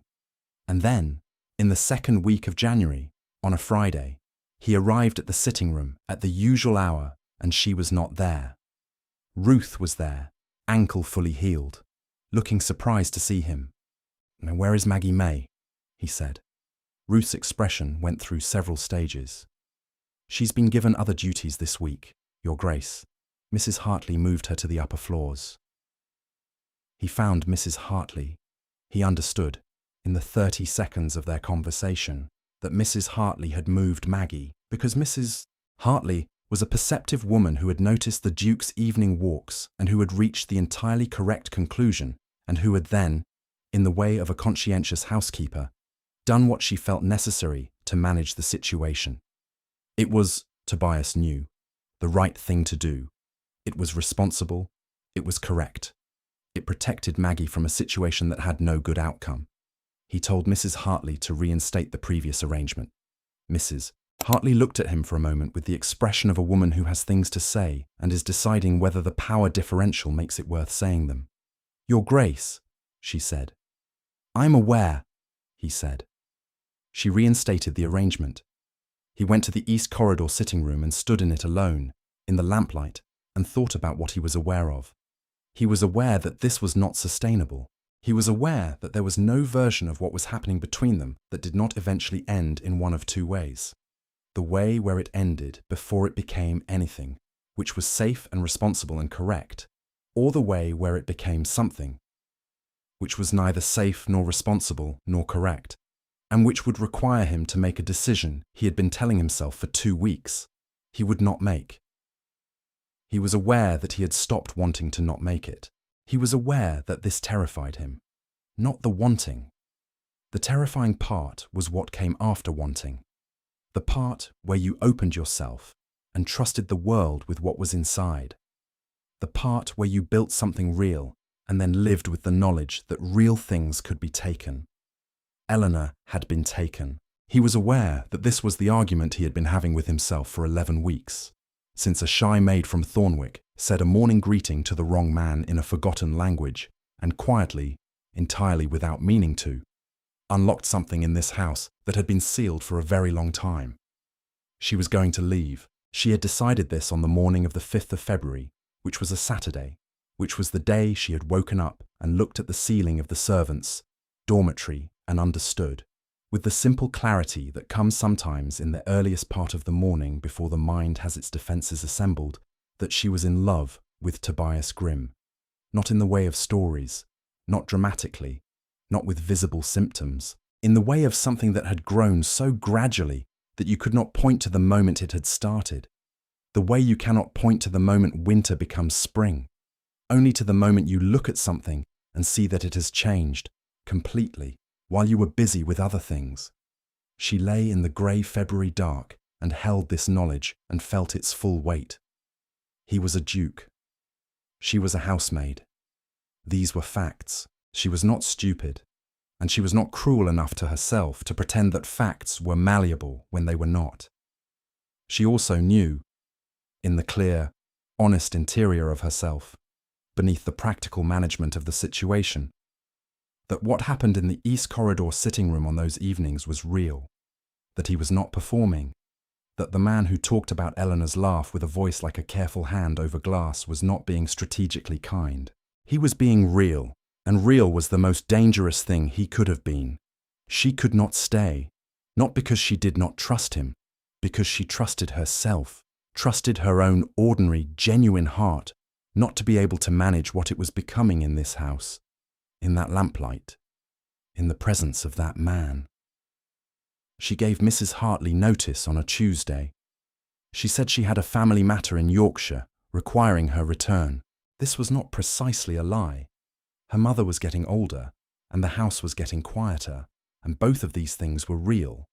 S1: And then, in the second week of January, on a Friday, he arrived at the sitting room at the usual hour, and she was not there. Ruth was there, ankle fully healed, looking surprised to see him. "Now, where is Maggie May?" he said. Ruth's expression went through several stages. "She's been given other duties this week, Your Grace. Mrs. Hartley moved her to the upper floors." He found Mrs. Hartley. He understood, in the 30 seconds of their conversation, that Mrs. Hartley had moved Maggie because Mrs. Hartley was a perceptive woman who had noticed the Duke's evening walks and who had reached the entirely correct conclusion, and who had then, in the way of a conscientious housekeeper, done what she felt necessary to manage the situation. It was, Tobias knew, the right thing to do. It was responsible. It was correct. It protected Maggie from a situation that had no good outcome. He told Mrs. Hartley to reinstate the previous arrangement. Mrs. Hartley looked at him for a moment with the expression of a woman who has things to say and is deciding whether the power differential makes it worth saying them. "Your Grace," she said. "I'm aware," he said. She reinstated the arrangement. He went to the East Corridor sitting room and stood in it alone, in the lamplight, and thought about what he was aware of. He was aware that this was not sustainable. He was aware that there was no version of what was happening between them that did not eventually end in one of two ways. The way where it ended before it became anything, which was safe and responsible and correct, or the way where it became something, which was neither safe nor responsible nor correct, and which would require him to make a decision he had been telling himself for 2 weeks he would not make. He was aware that he had stopped wanting to not make it. He was aware that this terrified him. Not the wanting. The terrifying part was what came after wanting. The part where you opened yourself and trusted the world with what was inside. The part where you built something real and then lived with the knowledge that real things could be taken. Eleanor had been taken. He was aware that this was the argument he had been having with himself for 11 weeks, since a shy maid from Thornwick said a morning greeting to the wrong man in a forgotten language, and quietly, entirely without meaning to, unlocked something in this house that had been sealed for a very long time. She was going to leave. She had decided this on the morning of the 5th of February, which was a Saturday, which was the day she had woken up and looked at the ceiling of the servants' dormitory and understood, with the simple clarity that comes sometimes in the earliest part of the morning before the mind has its defences assembled, that she was in love with Tobias Grimm, not in the way of stories, not dramatically, not with visible symptoms, in the way of something that had grown so gradually that you could not point to the moment it had started, the way you cannot point to the moment winter becomes spring, only to the moment you look at something and see that it has changed completely while you were busy with other things. She lay in the grey February dark and held this knowledge and felt its full weight. He was a duke. She was a housemaid. These were facts. She was not stupid, and she was not cruel enough to herself to pretend that facts were malleable when they were not. She also knew, in the clear, honest interior of herself, beneath the practical management of the situation, that what happened in the East Corridor sitting room on those evenings was real, that he was not performing, that the man who talked about Eleanor's laugh with a voice like a careful hand over glass was not being strategically kind. He was being real, and real was the most dangerous thing he could have been. She could not stay, not because she did not trust him, because she trusted herself, trusted her own ordinary, genuine heart, not to be able to manage what it was becoming in this house, in that lamplight, in the presence of that man. She gave Mrs. Hartley notice on a Tuesday. She said she had a family matter in Yorkshire requiring her return. This was not precisely a lie. Her mother was getting older, and the house was getting quieter, and both of these things were real.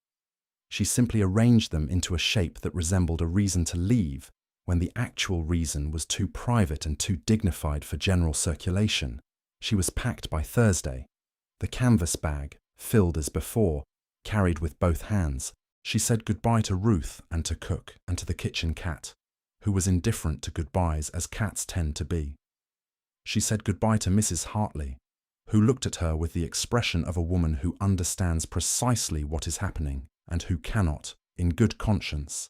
S1: She simply arranged them into a shape that resembled a reason to leave when the actual reason was too private and too dignified for general circulation. She was packed by Thursday. The canvas bag, filled as before, carried with both hands. She said goodbye to Ruth and to cook and to the kitchen cat, who was indifferent to goodbyes as cats tend to be. She said goodbye to Mrs. Hartley, who looked at her with the expression of a woman who understands precisely what is happening and who cannot, in good conscience,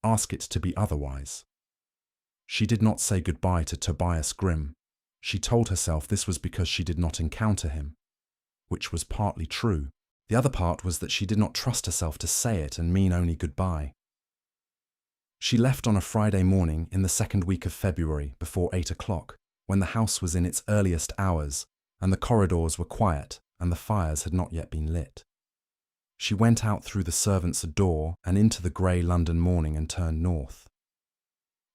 S1: ask it to be otherwise. She did not say goodbye to Tobias Grimm. She told herself this was because she did not encounter him, which was partly true. The other part was that she did not trust herself to say it and mean only goodbye. She left on a Friday morning in the second week of February before 8 o'clock, when the house was in its earliest hours and the corridors were quiet and the fires had not yet been lit. She went out through the servants' door and into the grey London morning and turned north.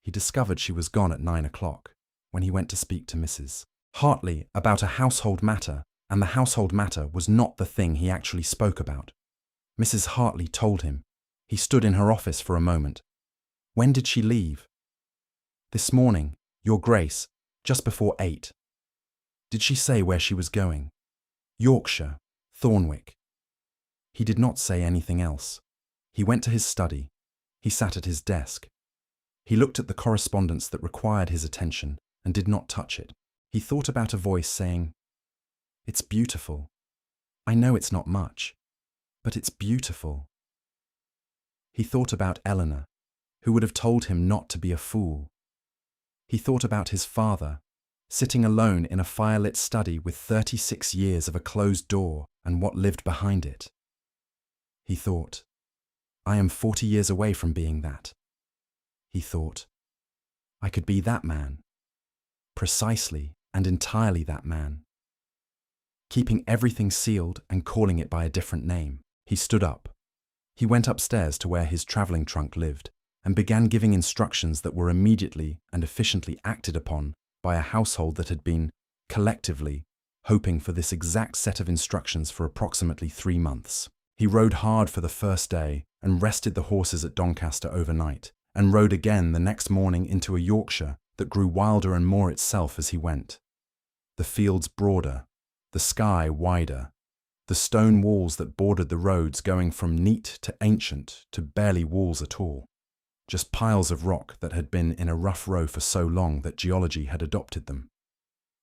S1: He discovered she was gone at 9 o'clock when he went to speak to Mrs. Hartley about a household matter, and the household matter was not the thing he actually spoke about. Mrs. Hartley told him. He stood in her office for a moment. When did she leave? This morning, Your Grace, just before 8. Did she say where she was going? Yorkshire, Thornwick. He did not say anything else. He went to his study. He sat at his desk. He looked at the correspondence that required his attention and did not touch it. He thought about a voice saying, "It's beautiful. I know it's not much, but it's beautiful." He thought about Eleanor, who would have told him not to be a fool. He thought about his father, sitting alone in a firelit study with 36 years of a closed door and what lived behind it. He thought, I am 40 years away from being that. He thought, I could be that man, precisely and entirely that man. Keeping everything sealed and calling it by a different name, he stood up. He went upstairs to where his travelling trunk lived and began giving instructions that were immediately and efficiently acted upon by a household that had been, collectively, hoping for this exact set of instructions for approximately 3 months. He rode hard for the first day and rested the horses at Doncaster overnight, and rode again the next morning into a Yorkshire that grew wilder and more itself as he went. The fields broader, the sky wider, the stone walls that bordered the roads going from neat to ancient to barely walls at all. Just piles of rock that had been in a rough row for so long that geology had adopted them.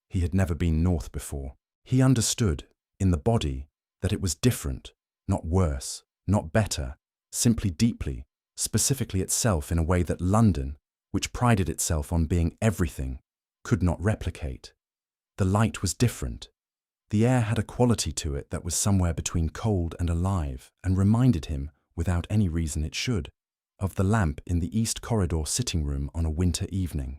S1: He had never been north before. He understood, in the body, that it was different, not worse, not better, simply deeply, specifically itself in a way that London, which prided itself on being everything, could not replicate. The light was different. The air had a quality to it that was somewhere between cold and alive, and reminded him, without any reason it should, of the lamp in the East Corridor sitting room on a winter evening.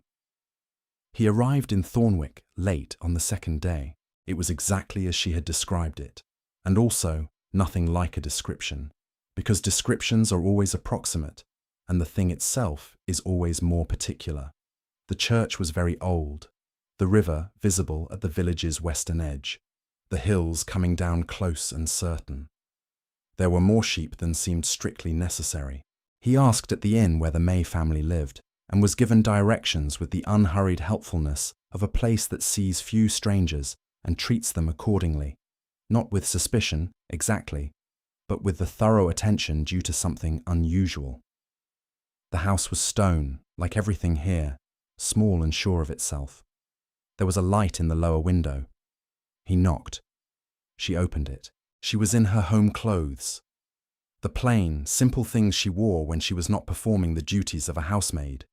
S1: He arrived in Thornwick late on the second day. It was exactly as she had described it, and also nothing like a description, because descriptions are always approximate, and the thing itself is always more particular. The church was very old, the river visible at the village's western edge, the hills coming down close and certain. There were more sheep than seemed strictly necessary. He asked at the inn where the May family lived, and was given directions with the unhurried helpfulness of a place that sees few strangers and treats them accordingly, not with suspicion, exactly, but with the thorough attention due to something unusual. The house was stone, like everything here, small and sure of itself. There was a light in the lower window. He knocked. She opened it. She was in her home clothes. The plain, simple things she wore when she was not performing the duties of a housemaid,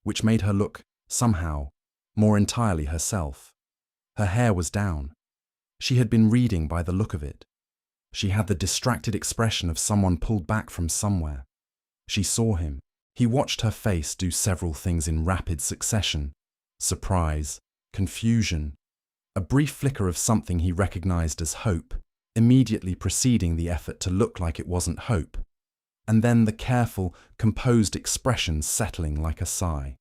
S1: which made her look, somehow, more entirely herself. Her hair was down. She had been reading by the look of it. She had the distracted expression of someone pulled back from somewhere. She saw him. He watched her face do several things in rapid succession. Surprise, confusion, a brief flicker of something he recognized as hope, immediately preceding the effort to look like it wasn't hope, and then the careful, composed expression settling like a sigh.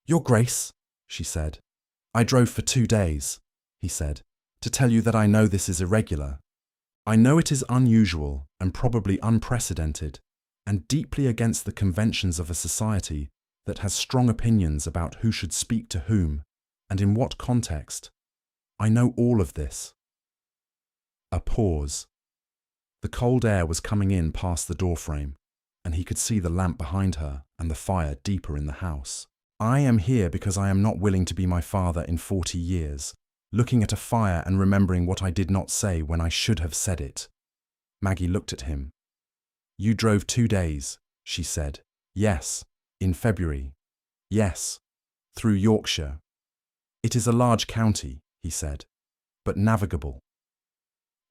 S1: "Your Grace," she said. "I drove for 2 days," he said, "to tell you that I know this is irregular. I know it is unusual and probably unprecedented, and deeply against the conventions of a society that has strong opinions about who should speak to whom, and in what context. I know all of this." A pause. The cold air was coming in past the doorframe, and he could see the lamp behind her and the fire deeper in the house. "I am here because I am not willing to be my father in 40 years, looking at a fire and remembering what I did not say when I should have said it." Maggie looked at him. "You drove 2 days," she said. "Yes, in February. Yes, through Yorkshire. It is a large county," he said, "but navigable."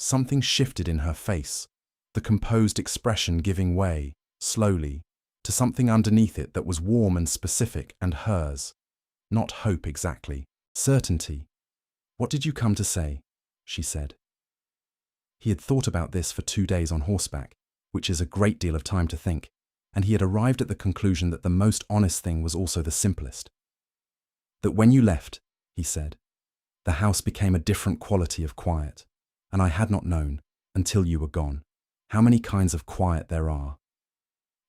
S1: Something shifted in her face, the composed expression giving way, slowly, to something underneath it that was warm and specific and hers. Not hope exactly, certainty. "What did you come to say?" she said. He had thought about this for 2 days on horseback, which is a great deal of time to think, and he had arrived at the conclusion that the most honest thing was also the simplest. "That when you left," he said, The house became a different quality of quiet, and I had not known, until you were gone, how many kinds of quiet there are,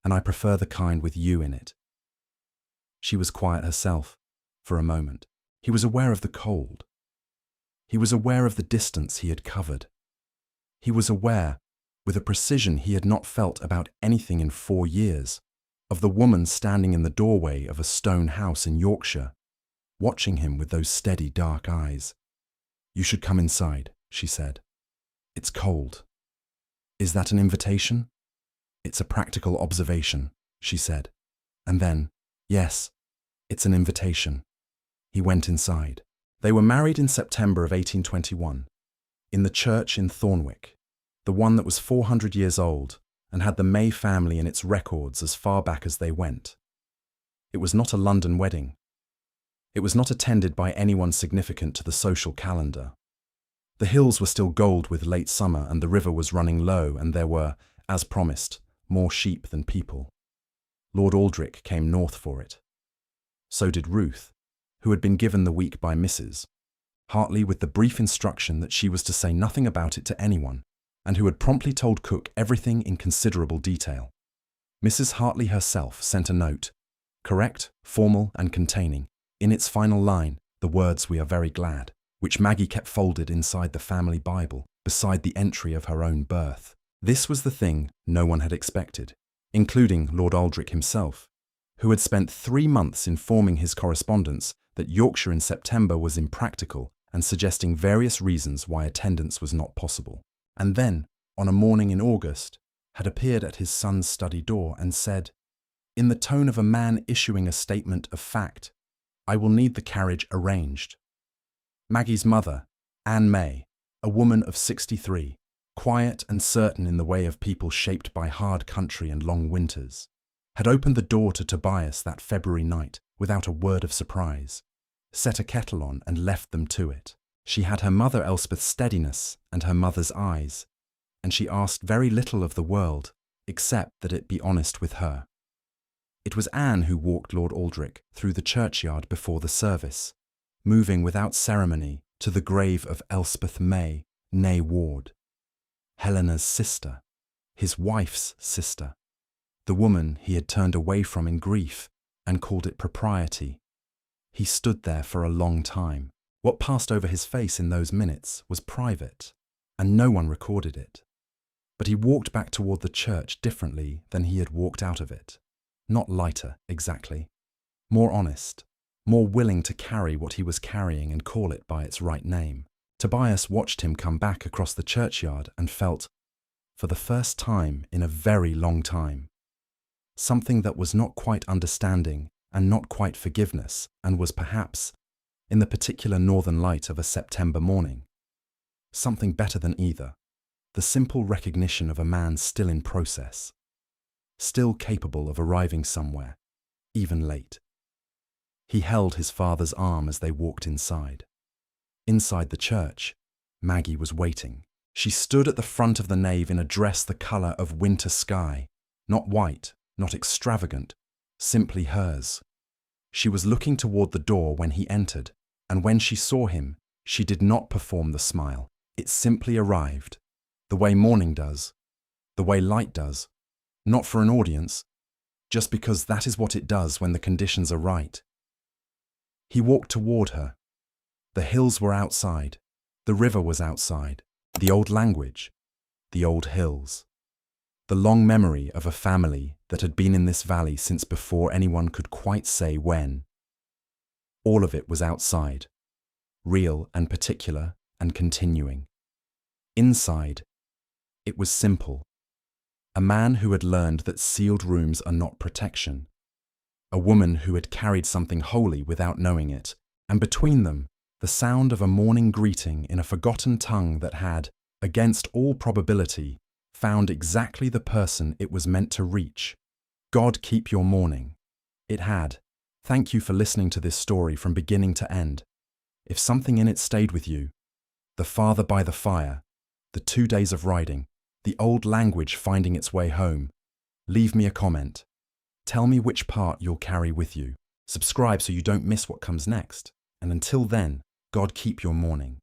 S1: and I prefer the kind with you in it. She was quiet herself, for a moment. He was aware of the cold. He was aware of the distance he had covered. He was aware, with a precision he had not felt about anything in 4 years, of the woman standing in the doorway of a stone house in Yorkshire, watching him with those steady dark eyes. "You should come inside," she said. "It's cold." "Is that an invitation?" "It's a practical observation," she said. And then, "Yes, it's an invitation." He went inside. They were married in September of 1821, in the church in Thornwick, the one that was 400 years old and had the May family in its records as far back as they went. It was not a London wedding. It was not attended by anyone significant to the social calendar. The hills were still gold with late summer, and the river was running low, and there were, as promised, more sheep than people. Lord Aldric came north for it. So did Ruth, who had been given the week by Mrs. Hartley with the brief instruction that she was to say nothing about it to anyone, and who had promptly told Cook everything in considerable detail. Mrs. Hartley herself sent a note, correct, formal, and containing, in its final line, the words "We are very glad," which Maggie kept folded inside the family Bible, beside the entry of her own birth. This was the thing no one had expected, including Lord Aldric himself, who had spent 3 months informing his correspondents that Yorkshire in September was impractical and suggesting various reasons why attendance was not possible. And then, on a morning in August, had appeared at his son's study door and said, in the tone of a man issuing a statement of fact, "I will need the carriage arranged." Maggie's mother, Anne May, a woman of 63, quiet and certain in the way of people shaped by hard country and long winters, had opened the door to Tobias that February night without a word of surprise, set a kettle on and left them to it. She had her mother Elspeth's steadiness and her mother's eyes, and she asked very little of the world except that it be honest with her. It was Anne who walked Lord Aldric through the churchyard before the service, moving without ceremony to the grave of Elspeth May, née Ward, Helena's sister, his wife's sister, the woman he had turned away from in grief and called it propriety. He stood there for a long time. What passed over his face in those minutes was private, and no one recorded it. But he walked back toward the church differently than he had walked out of it. Not lighter, exactly. More honest, more willing to carry what he was carrying and call it by its right name. Tobias watched him come back across the churchyard and felt, for the first time in a very long time, something that was not quite understanding and not quite forgiveness, and was perhaps, in the particular northern light of a September morning, something better than either, the simple recognition of a man still in process, still capable of arriving somewhere, even late. He held his father's arm as they walked inside. Inside the church, Maggie was waiting. She stood at the front of the nave in a dress the colour of winter sky, not white, not extravagant, simply hers. She was looking toward the door when he entered, and when she saw him, she did not perform the smile. It simply arrived, the way morning does, the way light does, not for an audience, just because that is what it does when the conditions are right. He walked toward her. The hills were outside, the river was outside, the old language, the old hills, the long memory of a family that had been in this valley since before anyone could quite say when. All of it was outside, real and particular and continuing. Inside, it was simple. A man who had learned that sealed rooms are not protection. A woman who had carried something holy without knowing it, and between them, the sound of a morning greeting in a forgotten tongue that had, against all probability, found exactly the person it was meant to reach. God keep your morning. It had. Thank you for listening to this story from beginning to end. If something in it stayed with you, the father by the fire, the 2 days of riding, the old language finding its way home, leave me a comment. Tell me which part you'll carry with you. Subscribe so you don't miss what comes next. And until then, God keep your morning.